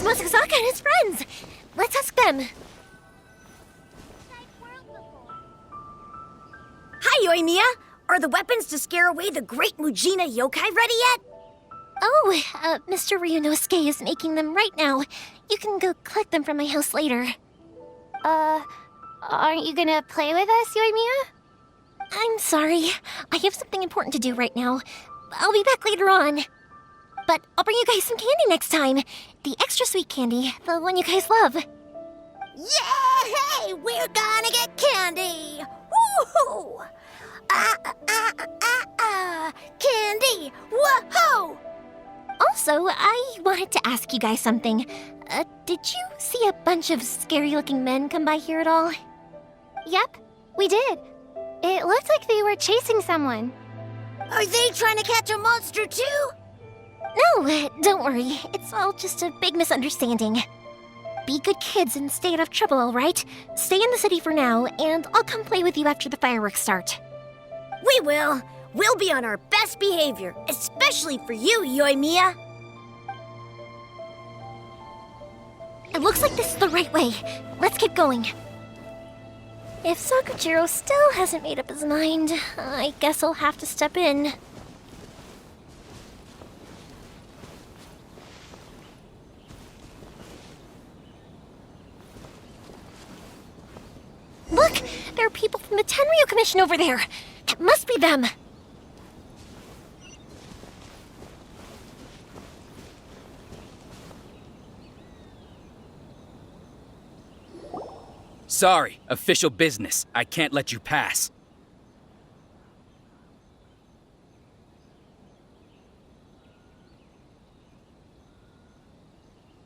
Mosazaka and his friends. Let's ask them. Hi, Yoimiya! Are the weapons to scare away the great Mujina yokai ready yet? Oh, Mr. Ryunosuke is making them right now. You can go collect them from my house later. Aren't you gonna play with us, Yoimiya? I'm sorry. I have something important to do right now. I'll be back later on. But I'll bring you guys some candy next time. The extra sweet candy, the one you guys love. Yay! We're gonna get candy! Woohoo! Candy! Woohoo! Also, I wanted to ask you guys something. Did you see a bunch of scary-looking men come by here at all? Yep, we did. It looked like they were chasing someone. Are they trying to catch a monster too? No, don't worry. It's all just a big misunderstanding. Be good kids and stay out of trouble, all right? Stay in the city for now, and I'll come play with you after the fireworks start. We will. We'll be on our best behavior, especially for you, Yoimiya. It looks like this is the right way. Let's keep going. If Sakujiro still hasn't made up his mind, I guess I'll have to step in. Look! There are people from the Tenryu Commission over there! It must be them! Sorry, official business. I can't let you pass.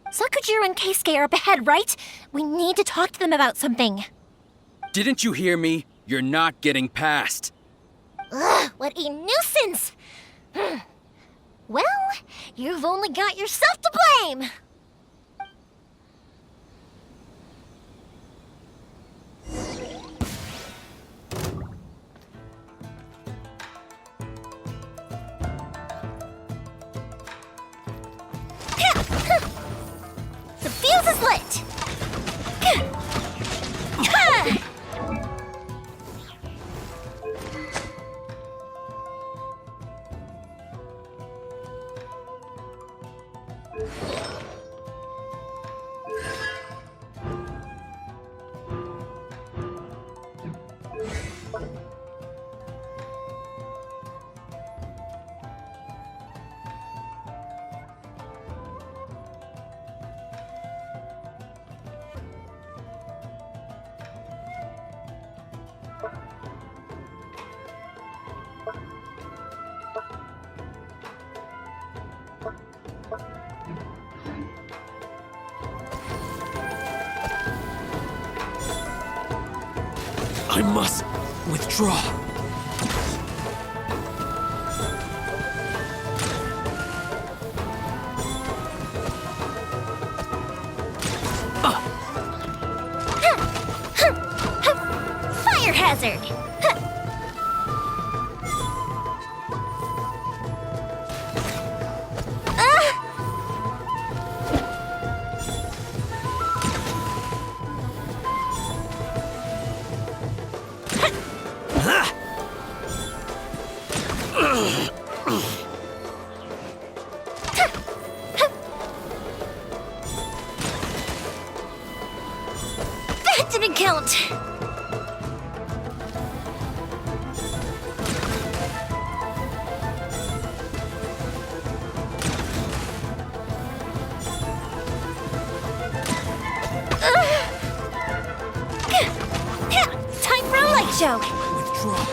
Sakujiro and Keisuke are up ahead, right? We need to talk to them about something. Didn't you hear me? You're not getting past. Ugh, what a nuisance! Well, you've only got yourself to blame! The fuse is lit! I must withdraw. Fire hazard! That didn't count! Time for a light show! Withdraw.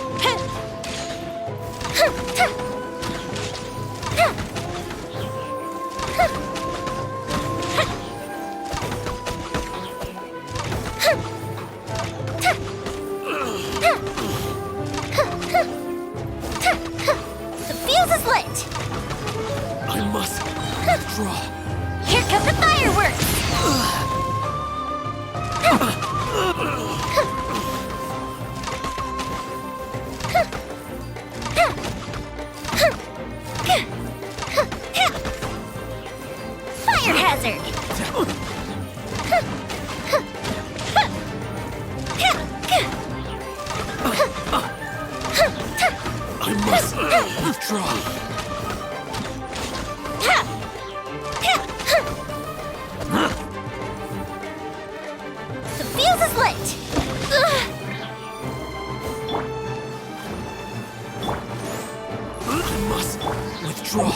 The fuse is lit! I must withdraw. Here come the fireworks! Fire hazard! I must withdraw. The fuse is lit! I must withdraw.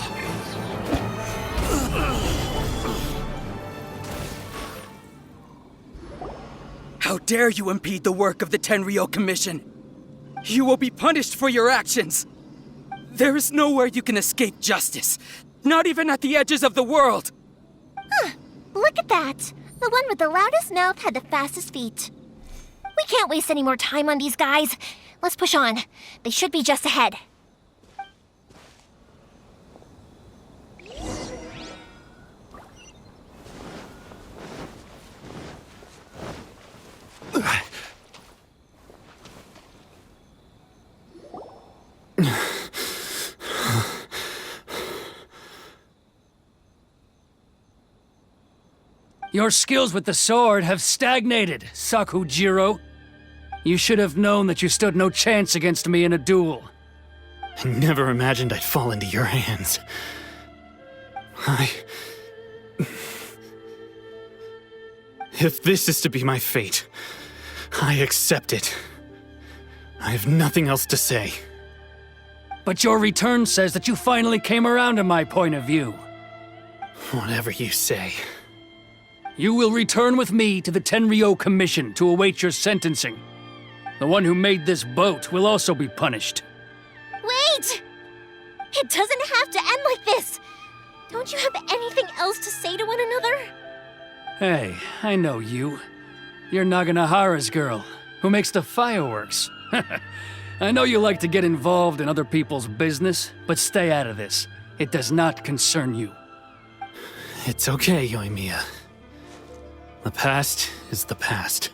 How dare you impede the work of the Tenryou Commission? You will be punished for your actions. There is nowhere you can escape justice, not even at the edges of the world. Look at that. The one with the loudest mouth had the fastest feet. We can't waste any more time on these guys. Let's push on. They should be just ahead. Your skills with the sword have stagnated, Sakujiro. You should have known that you stood no chance against me in a duel. I never imagined I'd fall into your hands. If this is to be my fate, I accept it. I have nothing else to say. But your return says that you finally came around to my point of view. Whatever you say. You will return with me to the Tenryou Commission to await your sentencing. The one who made this boat will also be punished. Wait! It doesn't have to end like this. Don't you have anything else to say to one another? Hey, I know you. You're Naganahara's girl, who makes the fireworks. I know you like to get involved in other people's business, but stay out of this. It does not concern you. It's okay, Yoimiya. The past is the past.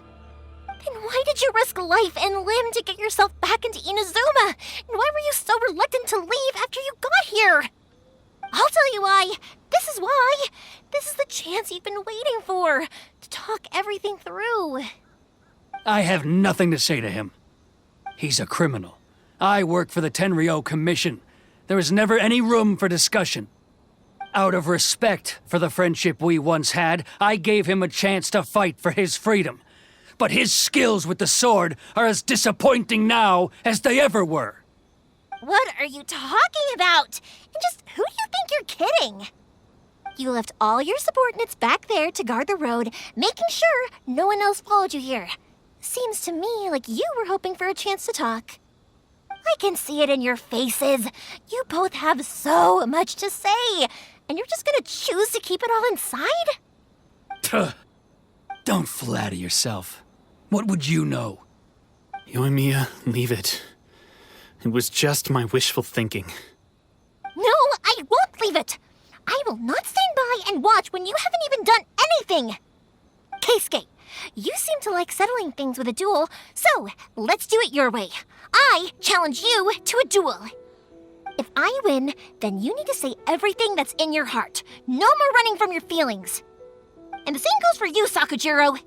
Then why did you risk life and limb to get yourself back into Inazuma? And why were you so reluctant to leave after you got here? I'll tell you why. This is why. This is the chance you've been waiting for, to talk everything through. I have nothing to say to him. He's a criminal. I work for the Tenryou Commission. There is never any room for discussion. Out of respect for the friendship we once had, I gave him a chance to fight for his freedom. But his skills with the sword are as disappointing now as they ever were. What are you talking about? And just who do you think you're kidding? You left all your subordinates back there to guard the road, making sure no one else followed you here. Seems to me like you were hoping for a chance to talk. I can see it in your faces. You both have so much to say, and you're just gonna choose to keep it all inside? Tuh. Don't flatter yourself. What would you know? Yoimiya, leave it. It was just my wishful thinking. No, I won't leave it. I will not stand by and watch when you haven't even done anything. Keisuke, you seem to like settling things with a duel, so let's do it your way. I challenge you to a duel. If I win, then you need to say everything that's in your heart. No more running from your feelings. And the same goes for you, Sakujiro.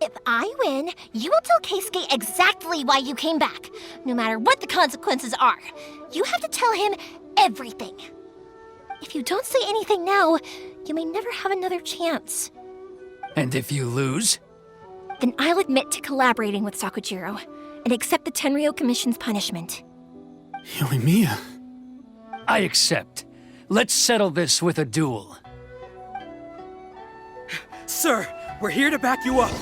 If I win, you will tell Keisuke exactly why you came back, no matter what the consequences are. You have to tell him everything. If you don't say anything now, you may never have another chance. And if you lose? Then I'll admit to collaborating with Sakujiro and accept the Tenryou Commission's punishment. Yoimiya. I accept. Let's settle this with a duel. Sir, we're here to back you up.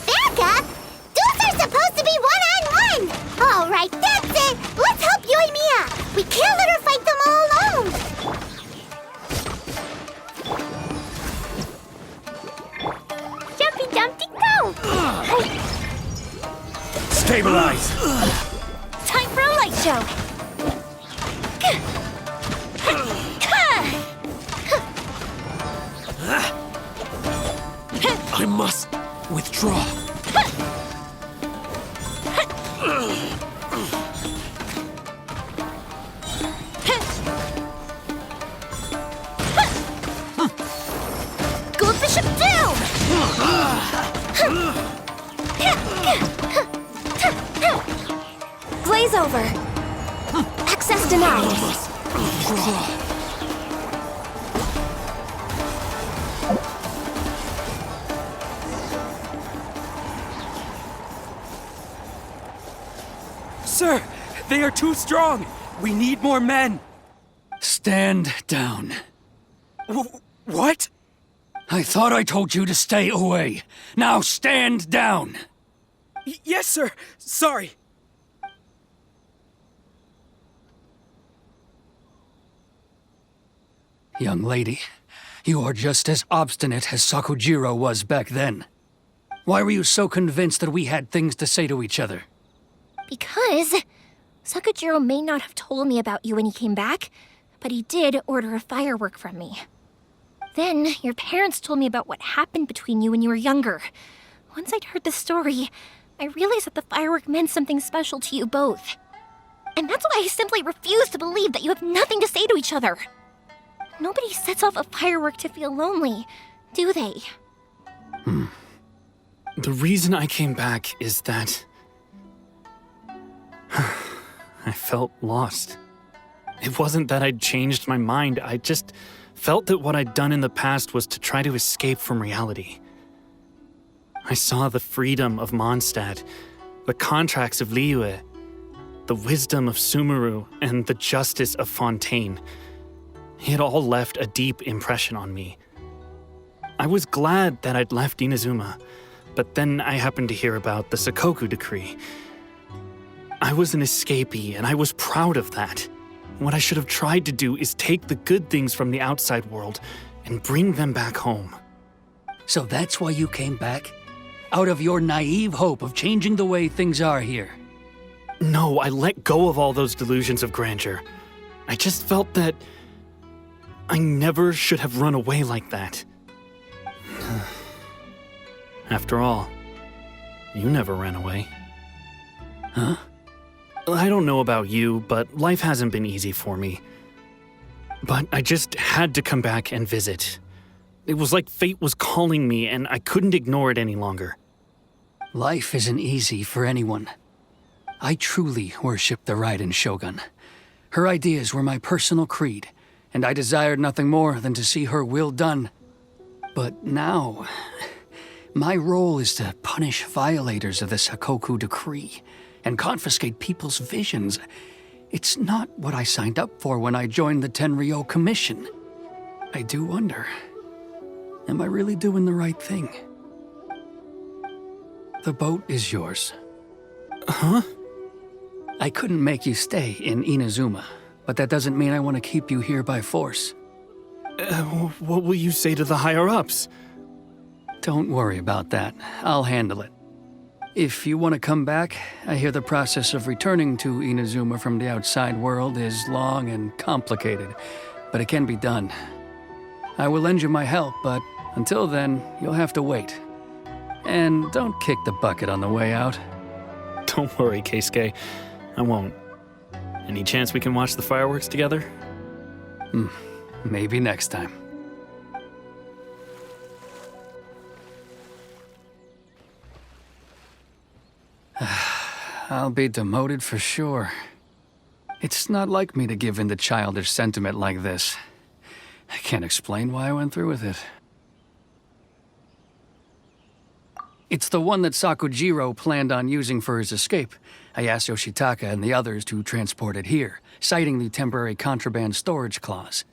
Backup? Duels are supposed to be one-on-one! All right, that's it! Let's help Yoimiya! We can't let her fight them all alone! Jumpy, jumpy, go! Stabilize! Time for a light show! I must withdraw. Glaze over. Access denied. Sir, they are too strong. We need more men. Stand down. What? I thought I told you to stay away. Now stand down. Yes, sir. Sorry. Young lady, you are just as obstinate as Sakujiro was back then. Why were you so convinced that we had things to say to each other? Because Sakujiro may not have told me about you when he came back, but he did order a firework from me. Then your parents told me about what happened between you when you were younger. Once I'd heard the story, I realized that the firework meant something special to you both. And that's why I simply refuse to believe that you have nothing to say to each other. Nobody sets off a firework to feel lonely, do they? The reason I came back is that I felt lost. It wasn't that I'd changed my mind, I just felt that what I'd done in the past was to try to escape from reality. I saw the freedom of Mondstadt, the contracts of Liyue, the wisdom of Sumeru, and the justice of Fontaine. It all left a deep impression on me. I was glad that I'd left Inazuma, but then I happened to hear about the Sakoku decree. I was an escapee, and I was proud of that. What I should have tried to do is take the good things from the outside world and bring them back home. So that's why you came back? Out of your naive hope of changing the way things are here? No, I let go of all those delusions of grandeur. I just felt that I never should have run away like that. After all, you never ran away. Huh? I don't know about you, but life hasn't been easy for me. But I just had to come back and visit. It was like fate was calling me, and I couldn't ignore it any longer. Life isn't easy for anyone. I truly worship the Raiden Shogun. Her ideas were my personal creed, and I desired nothing more than to see her will done. But now, my role is to punish violators of the Sakoku decree and confiscate people's visions. It's not what I signed up for when I joined the Tenryou Commission. I do wonder, am I really doing the right thing? The boat is yours. Huh? I couldn't make you stay in Inazuma, but that doesn't mean I want to keep you here by force. What will you say to the higher-ups? Don't worry about that. I'll handle it. If you want to come back, I hear the process of returning to Inazuma from the outside world is long and complicated, but it can be done. I will lend you my help, but until then, you'll have to wait. And don't kick the bucket on the way out. Don't worry, Keisuke. I won't. Any chance we can watch the fireworks together? Maybe next time. I'll be demoted for sure. It's not like me to give in to childish sentiment like this. I can't explain why I went through with it. It's the one that Sakujiro planned on using for his escape. I asked Yoshitaka and the others to transport it here, citing the temporary contraband storage clause.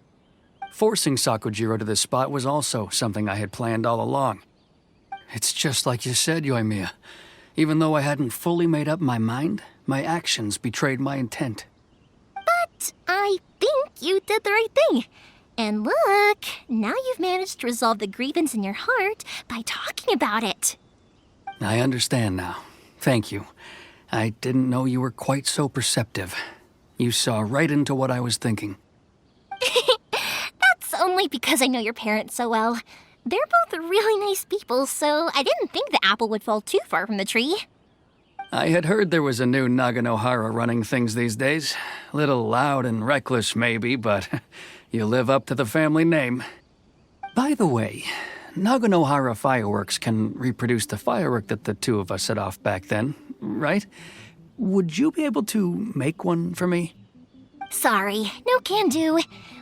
Forcing Sakujiro to this spot was also something I had planned all along. It's just like you said, Yoimiya. Even though I hadn't fully made up my mind, my actions betrayed my intent. But I think you did the right thing. And look, now you've managed to resolve the grievance in your heart by talking about it. I understand now. Thank you. I didn't know you were quite so perceptive. You saw right into what I was thinking. That's only because I know your parents so well. They're both really nice people, so I didn't think the apple would fall too far from the tree. I had heard there was a new Naganohara running things these days. Little loud and reckless, maybe, but you live up to the family name. By the way, Naganohara Fireworks can reproduce the firework that the two of us set off back then, right? Would you be able to make one for me? Sorry, no can do.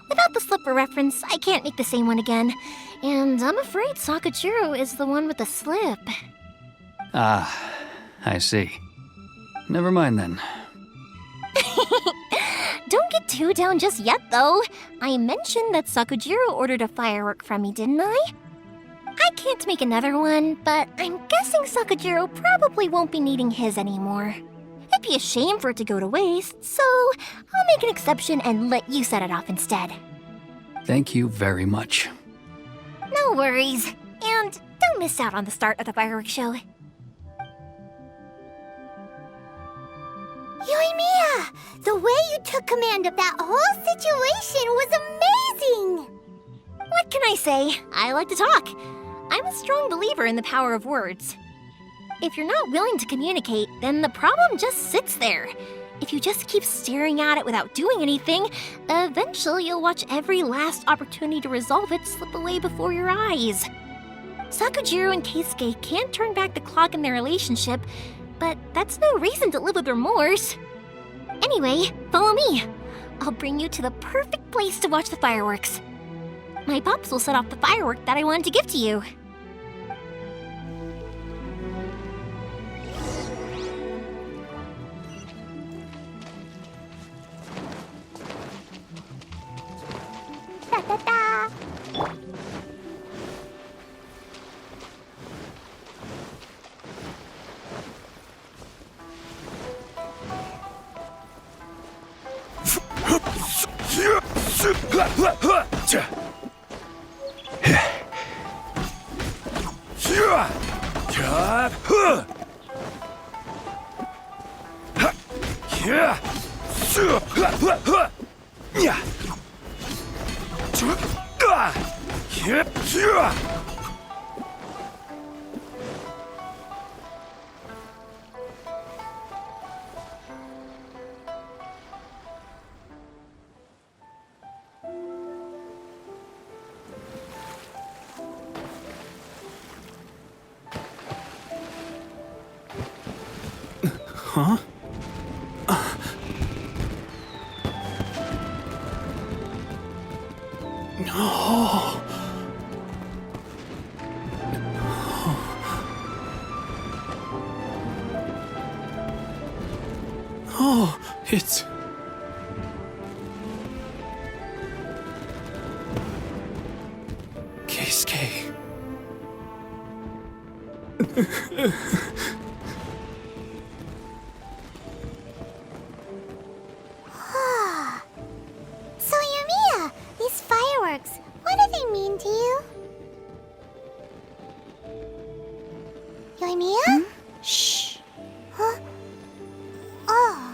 Without the slipper reference, I can't make the same one again. And I'm afraid Sakujiro is the one with the slip. Ah, I see. Never mind then. Don't get too down just yet, though. I mentioned that Sakujiro ordered a firework from me, didn't I? I can't make another one, but I'm guessing Sakujiro probably won't be needing his anymore. It'd be a shame for it to go to waste, so I'll make an exception and let you set it off instead. Thank you very much. No worries. And don't miss out on the start of the fireworks show. Yoimiya! The way you took command of that whole situation was amazing! What can I say? I like to talk. I'm a strong believer in the power of words. If you're not willing to communicate, then the problem just sits there. If you just keep staring at it without doing anything, eventually you'll watch every last opportunity to resolve it slip away before your eyes. Sakujiro and Keisuke can't turn back the clock in their relationship, but that's no reason to live with remorse. Anyway, follow me. I'll bring you to the perfect place to watch the fireworks. My pops will set off the firework that I wanted to give to you. Da da da! Huh? No. Oh, it's... Keisuke. So, Yoimiya, these fireworks, what do they mean to you? Yoimiya? Shh. Huh? Oh.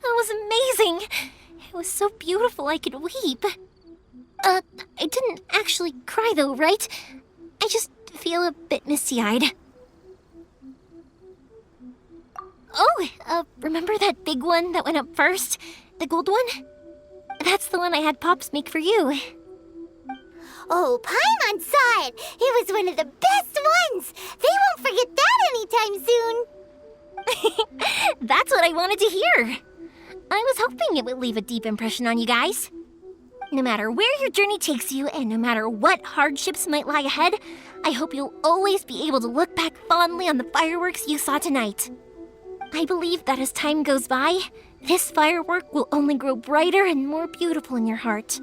That was amazing. It was so beautiful I could weep. I didn't actually cry though, right? I just feel a bit misty-eyed. Oh, remember that big one that went up first? The gold one? That's the one I had Pops make for you. Oh, Paimon saw it! It was one of the best ones! They won't forget that anytime soon! That's what I wanted to hear. I was hoping it would leave a deep impression on you guys. No matter where your journey takes you, and no matter what hardships might lie ahead, I hope you'll always be able to look back fondly on the fireworks you saw tonight. I believe that as time goes by, this firework will only grow brighter and more beautiful in your heart.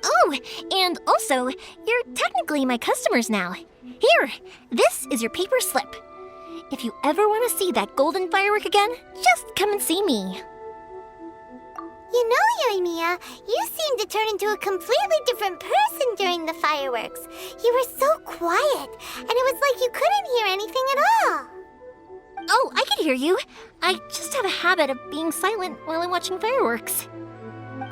Oh, and also, you're technically my customers now. Here, this is your paper slip. If you ever want to see that golden firework again, just come and see me. You know, Yoimiya, you seemed to turn into a completely different person during the fireworks. You were so quiet, and it was like you couldn't hear anything at all. Oh, I can hear you. I just have a habit of being silent while I'm watching fireworks.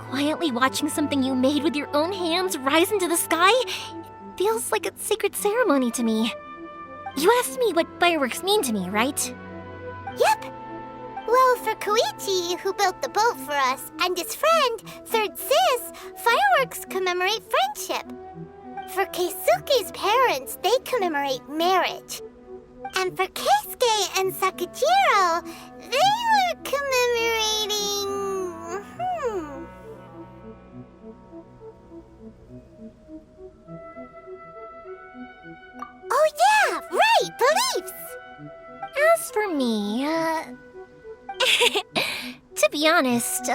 Quietly watching something you made with your own hands rise into the sky, it feels like a sacred ceremony to me. You asked me what fireworks mean to me, right? Yep. Fireworks mean to me, right? Yep. Well, for Koichi, who built the boat for us, and his friend, Third Sis, fireworks commemorate friendship. For Keisuke's parents, they commemorate marriage. And for Keisuke and Sakajiro, they were commemorating... Oh yeah, right, beliefs! As for me, to be honest,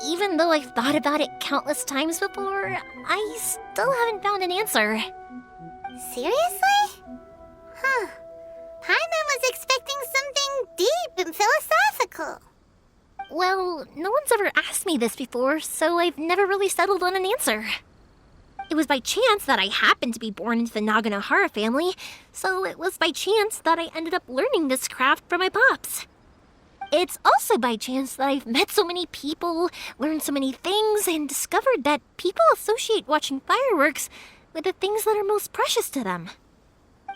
even though I've thought about it countless times before, I still haven't found an answer. Seriously? Huh. Paimon was expecting something deep and philosophical. Well, no one's ever asked me this before, so I've never really settled on an answer. It was by chance that I happened to be born into the Naganohara family, so it was by chance that I ended up learning this craft from my pops. It's also by chance that I've met so many people, learned so many things, and discovered that people associate watching fireworks with the things that are most precious to them.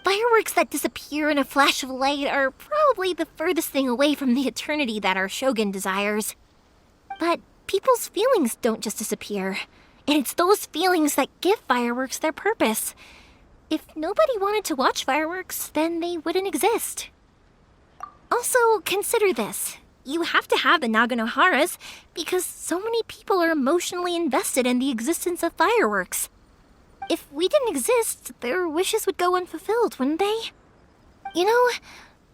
Fireworks that disappear in a flash of light are probably the furthest thing away from the eternity that our shogun desires. But people's feelings don't just disappear, and it's those feelings that give fireworks their purpose. If nobody wanted to watch fireworks, then they wouldn't exist. Also, consider this. You have to have the Naganoharas because so many people are emotionally invested in the existence of fireworks. If we didn't exist, their wishes would go unfulfilled, wouldn't they? You know,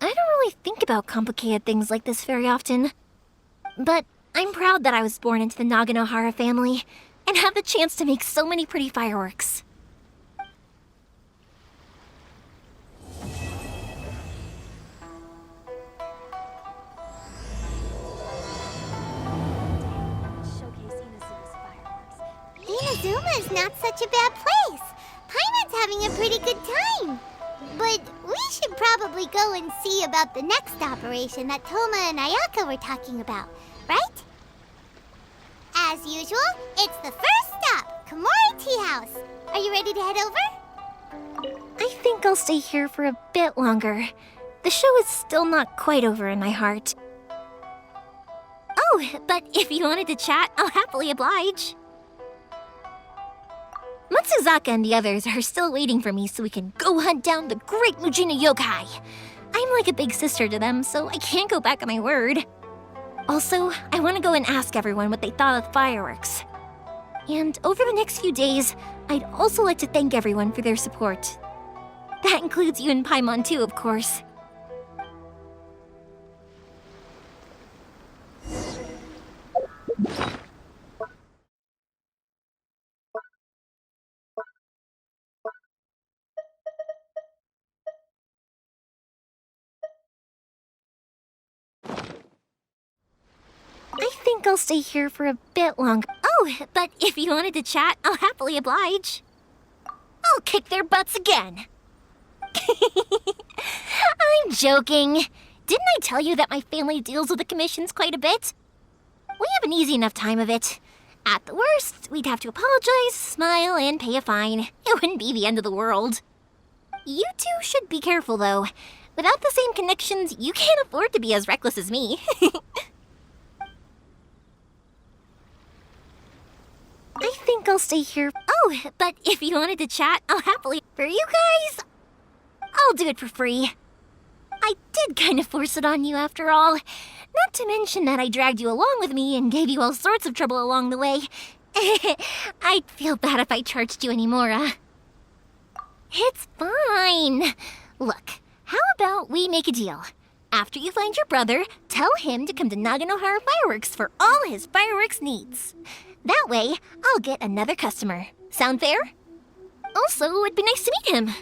I don't really think about complicated things like this very often. But I'm proud that I was born into the Naganohara family and have the chance to make so many pretty fireworks. Inazuma is not such a bad place. Paimon's having a pretty good time. But we should probably go and see about the next operation that Toma and Ayaka were talking about, right? As usual, it's the first stop, Komori Tea House. Are you ready to head over? I think I'll stay here for a bit longer. The show is still not quite over in my heart. Oh, but if you wanted to chat, I'll happily oblige. Matsuzaka and the others are still waiting for me so we can go hunt down the great Mujina yokai. I'm like a big sister to them, so I can't go back on my word. Also, I want to go and ask everyone what they thought of the fireworks. And over the next few days, I'd also like to thank everyone for their support. That includes you and Paimon too, of course. I think I'll stay here for a bit longer. Oh, but if you wanted to chat, I'll happily oblige. I'll kick their butts again. I'm joking. Didn't I tell you that my family deals with the commissions quite a bit? We have an easy enough time of it. At the worst, we'd have to apologize, smile, and pay a fine. It wouldn't be the end of the world. You two should be careful, though. Without the same connections, you can't afford to be as reckless as me. I think I'll stay here. Oh, but if you wanted to chat, I'll happily. For you guys, I'll do it for free. I did kind of force it on you after all. Not to mention that I dragged you along with me and gave you all sorts of trouble along the way. I'd feel bad if I charged you anymore. It's fine. Look, how about we make a deal? After you find your brother, tell him to come to Naganohara Fireworks for all his fireworks needs. That way, I'll get another customer. Sound fair? Also, it'd be nice to meet him.